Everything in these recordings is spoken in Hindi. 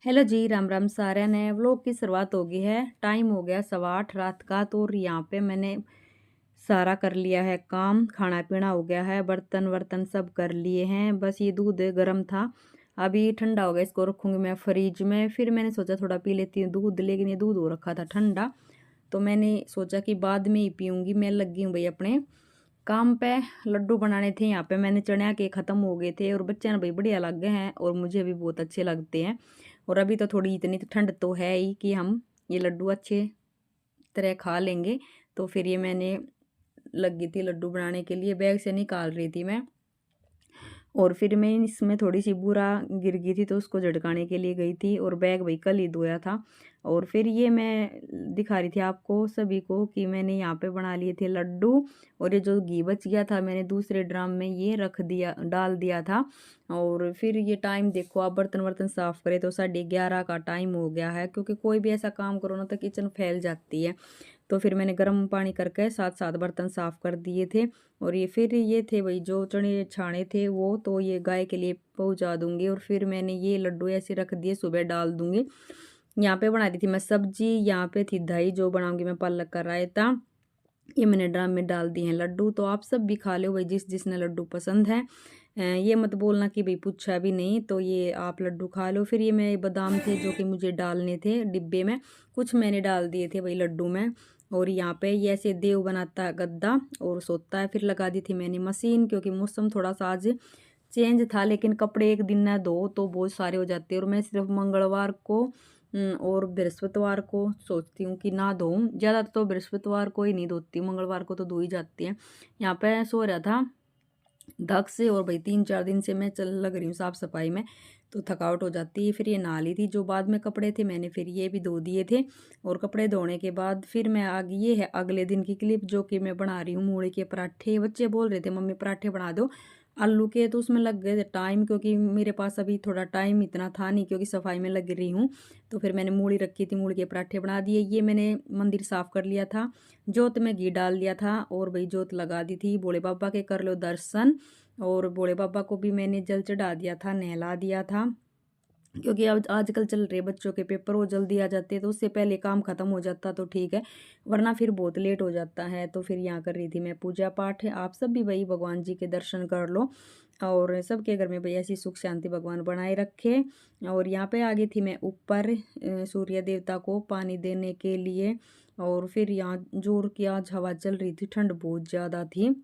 हेलो जी, राम राम सारे ने व्लॉग की शुरुआत हो गई है। टाइम हो गया 8:15 रात का। तो और यहाँ पे मैंने सारा कर लिया है काम, खाना पीना हो गया है, बर्तन वर्तन सब कर लिए हैं। बस ये दूध गर्म था, अभी ठंडा हो गया, इसको रखूँगी मैं फ्रिज में। फिर मैंने सोचा थोड़ा पी लेती हूँ दूध, लेकिन ये दूध हो रखा था ठंडा, तो मैंने सोचा कि बाद में ही पीऊँगी। मैं लगी हूँ भाई अपने काम पे। लड्डू बनाने थे यहाँ पे, मैंने चने के ख़त्म हो गए थे और बच्चे ना भाई बढ़िया लग गए हैं और मुझे भी बहुत अच्छे लगते हैं। और अभी तो थोड़ी इतनी तो ठंड तो है ही कि हम ये लड्डू अच्छे तरह खा लेंगे। तो फिर ये मैंने लगी थी लड्डू बनाने के लिए, बैग से निकाल रही थी मैं। और फिर मैं इसमें थोड़ी सी बूरा गिर गई थी, तो उसको झटकाने के लिए गई थी और बैग वही कल ही धोया था। और फिर ये मैं दिखा रही थी आपको सभी को कि मैंने यहाँ पे बना लिए थे लड्डू। और ये जो घी बच गया था मैंने दूसरे ड्राम में ये रख दिया, डाल दिया था। और फिर ये टाइम देखो, आप बर्तन वर्तन साफ़ करें तो 11:30 का टाइम हो गया है, क्योंकि कोई भी ऐसा काम करो ना तो किचन फैल जाती है। तो फिर मैंने गर्म पानी करके साथ साथ बर्तन साफ़ कर दिए थे। और ये फिर ये थे वही जो चने छाने थे वो, तो ये गाय के लिए पहुंचा दूंगी। और फिर मैंने ये लड्डू ऐसे रख दिए, सुबह डाल दूंगी। यहाँ पे बना दी थी मैं सब्जी, यहाँ पे थी दही जो बनाऊंगी मैं, पालक का रायता। ये मैंने ड्राम में डाल दिए हैं लड्डू। तो आप सब भी खा लो भाई, जिस जिसने लड्डू पसंद है। ये मत बोलना कि भाई पूछा भी नहीं, तो ये आप लड्डू खा लो। फिर ये मेरे बादाम थे जो कि मुझे डालने थे डिब्बे में, कुछ मैंने डाल दिए थे भाई लड्डू में। और यहाँ पे ये ऐसे देव बनाता है गद्दा और सोता है। फिर लगा दी थी मैंने मशीन, क्योंकि मौसम थोड़ा सा आज चेंज था, लेकिन कपड़े एक दिन ना धो तो बहुत सारे हो जाते हैं। और मैं सिर्फ मंगलवार को और बृहस्पतिवार को सोचती हूँ कि ना धोऊं, ज़्यादा तो बृहस्पतिवार को ही नहीं धोती हूँ, मंगलवार को तो धो ही जाती है। यहाँ पे सो रहा था धक से, और भाई 3-4 दिन से मैं चल लग रही हूँ साफ सफाई में, तो थकावट हो जाती है। फिर ये नहा ली थी, जो बाद में कपड़े थे मैंने फिर ये भी धो दिए थे। और कपड़े धोने के बाद फिर मैं आ गई, ये है अगले दिन की क्लिप जो कि मैं बना रही हूँ मूली के पराठे। बच्चे बोल रहे थे मम्मी पराठे बना दो आलू के, तो उसमें लग गए थे टाइम, क्योंकि मेरे पास अभी थोड़ा टाइम इतना था नहीं, क्योंकि सफाई में लग रही हूँ। तो फिर मैंने मूली रखी थी, मूली के पराठे बना दिए। ये मैंने मंदिर साफ कर लिया था, जोत में घी डाल दिया था और भाई जोत लगा दी थी। भोले बाबा के कर लो दर्शन। और भोले बाबा को भी मैंने जल चढ़ा दिया था, नहला दिया था, क्योंकि अब आजकल चल रहे बच्चों के पेपर वो जल्दी आ जाते हैं, तो उससे पहले काम खत्म हो जाता तो ठीक है, वरना फिर बहुत लेट हो जाता है। तो फिर यहाँ कर रही थी मैं पूजा पाठ है। आप सब भी भाई भगवान जी के दर्शन कर लो, और सबके घर में भाई ऐसी सुख शांति भगवान बनाए रखे। और यहाँ पे आ गई थी मैं ऊपर सूर्य देवता को पानी देने के लिए। और फिर यहाँ जोर की आज हवा चल रही थी, ठंड बहुत ज़्यादा थी।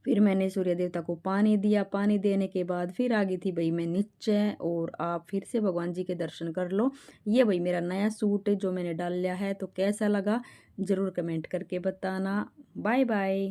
फिर मैंने सूर्य देवता को पानी दिया, पानी देने के बाद फिर आ गई थी भाई मैं नीचे। और आप फिर से भगवान जी के दर्शन कर लो। ये भाई मेरा नया सूट है जो मैंने डाल लिया है, तो कैसा लगा ज़रूर कमेंट करके बताना। Bye bye.